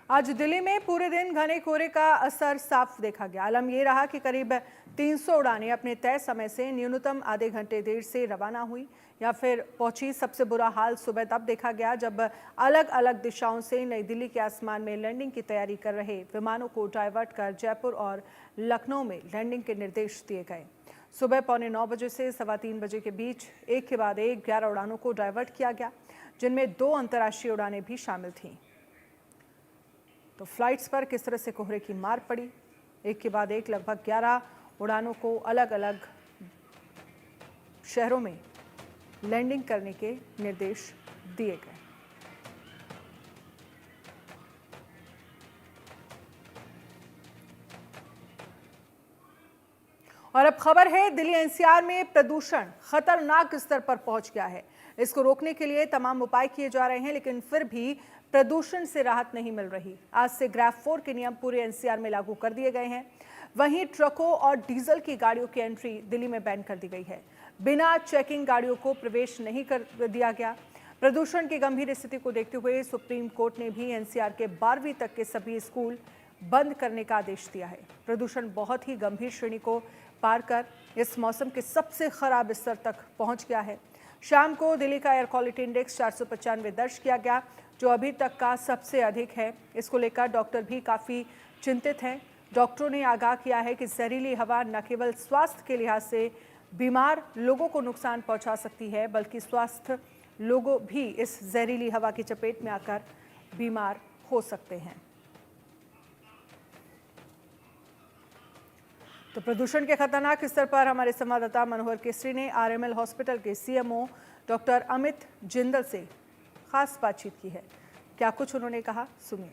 आज दिल्ली में पूरे दिन घने कोहरे का असर साफ देखा गया। आलम ये रहा कि करीब 300 उड़ानें अपने तय समय से न्यूनतम आधे घंटे देर से रवाना हुई या फिर पहुंची। सबसे बुरा हाल सुबह तब देखा गया जब अलग अलग दिशाओं से नई दिल्ली के आसमान में लैंडिंग की तैयारी कर रहे विमानों को डाइवर्ट कर जयपुर और लखनऊ में लैंडिंग के निर्देश दिए गए। सुबह 9:15 बजे से 3:15 बजे के बीच एक के बाद एक 11 उड़ानों को डाइवर्ट किया गया, जिनमें 2 अंतर्राष्ट्रीय उड़ानें भी शामिल थीं। तो फ्लाइट्स पर किस तरह से कोहरे की मार पड़ी, एक के बाद एक लगभग 11 उड़ानों को अलग अलग शहरों में लैंडिंग करने के निर्देश दिए गए। और अब खबर है, दिल्ली एनसीआर में प्रदूषण खतरनाक स्तर पर पहुंच गया है। इसको रोकने के लिए तमाम उपाय किए जा रहे हैं, लेकिन फिर भी प्रदूषण से राहत नहीं मिल रही। आज से ग्रैफ 4 के नियम पूरे एनसीआर में लागू कर दिए गए हैं। वहीं ट्रकों और डीजल की गाड़ियों की एंट्री दिल्ली में बैन कर दी गई है। बिना चेकिंग गाड़ियों को प्रवेश नहीं कर दिया गया। प्रदूषण की गंभीर स्थिति को देखते हुए सुप्रीम कोर्ट ने भी एनसीआर के 12वीं तक के सभी स्कूल बंद करने का आदेश दिया है। प्रदूषण बहुत ही गंभीर श्रेणी को पार कर इस मौसम के सबसे खराब स्तर तक पहुंच गया है। शाम को दिल्ली का एयर क्वालिटी इंडेक्स 495 दर्ज किया गया, जो अभी तक का सबसे अधिक है। इसको लेकर डॉक्टर भी काफ़ी चिंतित हैं। डॉक्टरों ने आगाह किया है कि जहरीली हवा न केवल स्वास्थ्य के लिहाज से बीमार लोगों को नुकसान पहुंचा सकती है, बल्कि स्वस्थ लोगों भी इस जहरीली हवा की चपेट में आकर बीमार हो सकते हैं। तो प्रदूषण के खतरनाक स्तर पर हमारे संवाददाता मनोहर केसरी ने आरएमएल हॉस्पिटल के सीएमओ डॉक्टर अमित जिंदल से खास बातचीत की है। क्या कुछ उन्होंने कहा, सुनिए।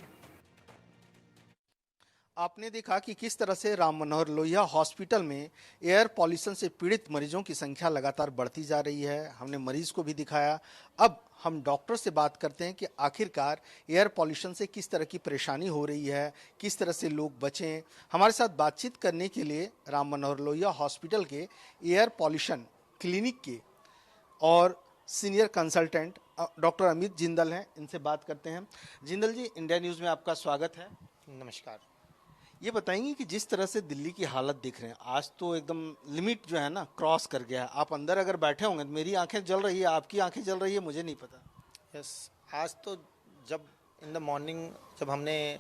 आपने देखा कि किस तरह से राम मनोहर लोहिया हॉस्पिटल में एयर पॉल्यूशन से पीड़ित मरीजों की संख्या लगातार बढ़ती जा रही है। हमने मरीज को भी दिखाया। अब हम डॉक्टर से बात करते हैं कि आखिरकार एयर पॉल्यूशन से किस तरह की परेशानी हो रही है, किस तरह से लोग बचें। हमारे साथ बातचीत करने के लिए राम मनोहर लोहिया हॉस्पिटल के एयर पॉल्यूशन क्लिनिक के और senior consultant doctor Amit Jindal हैं। इनसे बात करते हैं। जिंदल जी, इंडिया न्यूज़ में आपका स्वागत है। नमस्कार। ये बताएंगे कि जिस तरह से दिल्ली की हालत दिख रहे हैं, आज तो एकदम लिमिट जो है ना क्रॉस कर गया है। आप अंदर अगर बैठे होंगे तो मेरी आंखें जल रही है, आपकी आंखें जल रही है, मुझे नहीं पता। यस, आज तो जब इन द मॉर्निंग जब हमने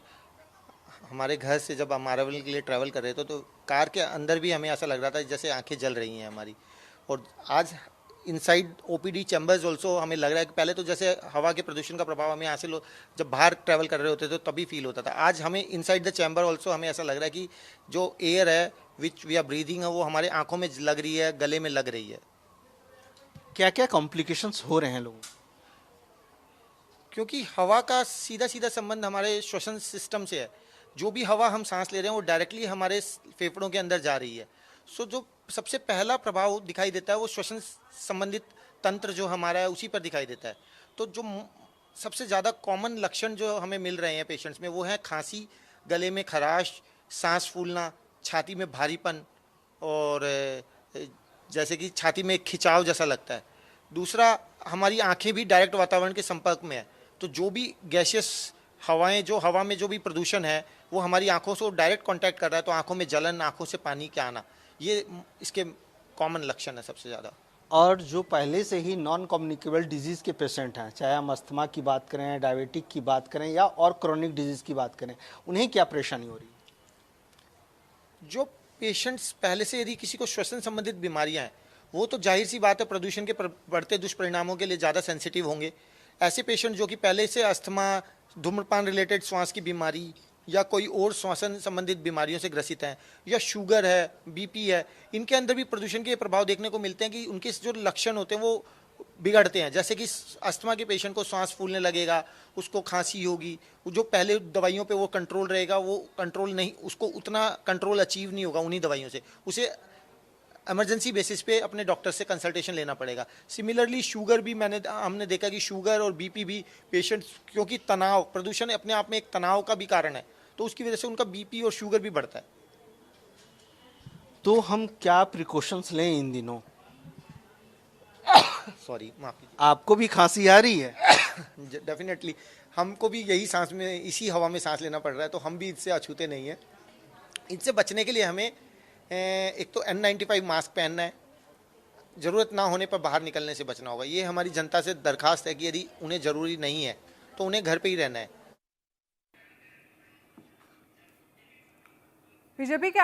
हमारे घर से जब हम अरावली के लिए ट्रैवल कर रहे थे तो कार के अंदर भी हमें ऐसा लग रहा था जैसे आंखें जल रही हैं हमारी। और आज इनसाइड ओपीडी चैम्बर्स ऑल्सो हमें लग रहा है कि पहले तो जैसे हवा के प्रदूषण का प्रभाव हमें यहाँ से जब बाहर ट्रैवल कर रहे होते थे तो तभी फील होता था। आज हमें इनसाइड द चैम्बर ऑल्सो हमें ऐसा लग रहा है कि जो एयर है विच वी आर ब्रीदिंग है वो हमारे आंखों में लग रही है, गले में लग रही है। क्या क्या कॉम्प्लिकेशंस हो रहे हैं लोगों को? क्योंकि हवा का सीधा सीधा संबंध हमारे श्वसन सिस्टम से है। जो भी हवा हम सांस ले रहे हैं वो डायरेक्टली हमारे फेफड़ों के अंदर जा रही है। सो जो सबसे पहला प्रभाव दिखाई देता है वो श्वसन संबंधित तंत्र जो हमारा है उसी पर दिखाई देता है। तो जो सबसे ज़्यादा कॉमन लक्षण जो हमें मिल रहे हैं पेशेंट्स में वो है खांसी, गले में खराश, सांस फूलना, छाती में भारीपन और जैसे कि छाती में खिंचाव जैसा लगता है। दूसरा, हमारी आंखें भी डायरेक्ट वातावरण के संपर्क में है, तो जो भी गैसियस हवाएं, जो हवा में जो भी प्रदूषण है वो हमारी आंखों से डायरेक्ट कांटेक्ट कर रहा है, तो आंखों में जलन, आंखों से पानी के आना, ये इसके कॉमन लक्षण है सबसे ज़्यादा। और जो पहले से ही नॉन कम्युनिकेबल डिजीज़ के पेशेंट हैं, चाहे हम अस्थमा की बात करें, डायबिटिक की बात करें या और क्रोनिक डिजीज़ की बात करें, उन्हें क्या परेशानी हो रही है? जो पेशेंट्स पहले से यदि किसी को श्वसन संबंधित बीमारियां हैं वो तो जाहिर सी बात है प्रदूषण के बढ़ते दुष्परिणामों के लिए ज़्यादा सेंसिटिव होंगे। ऐसे पेशेंट जो कि पहले से अस्थमा, धूम्रपान रिलेटेड श्वास की बीमारी या कोई और श्वसन संबंधित बीमारियों से ग्रसित हैं या शुगर है, बीपी है, इनके अंदर भी प्रदूषण के प्रभाव देखने को मिलते हैं कि उनके जो लक्षण होते हैं वो बिगड़ते हैं। जैसे कि अस्थमा के पेशेंट को सांस फूलने लगेगा, उसको खांसी होगी, जो पहले दवाइयों पे वो कंट्रोल रहेगा वो कंट्रोल नहीं, उसको उतना कंट्रोल अचीव नहीं होगा उन्हीं दवाइयों से, उसे इमरजेंसी बेसिस पे अपने डॉक्टर से कंसल्टेशन लेना पड़ेगा। सिमिलरली शुगर भी हमने देखा कि शुगर और बीपी भी पेशेंट्स, क्योंकि तनाव, प्रदूषण अपने आप में एक तनाव का भी कारण है, तो उसकी वजह से उनका बीपी और शुगर भी बढ़ता है। तो हम क्या प्रिकॉशंस लें इन दिनों? सॉरी, माफ कीजिए। आपको भी खांसी आ रही है? डेफिनेटली हमको भी यही सांस में, इसी हवा में सांस लेना पड़ रहा है, तो हम भी इससे अछूते नहीं हैं। इससे बचने के लिए हमें एक तो N95 मास्क पहनना है, ज़रूरत ना होने पर बाहर निकलने से बचना होगा। ये हमारी जनता से दरखास्त है कि यदि उन्हें ज़रूरी नहीं है तो उन्हें घर पे ही रहना है। बीजेपी के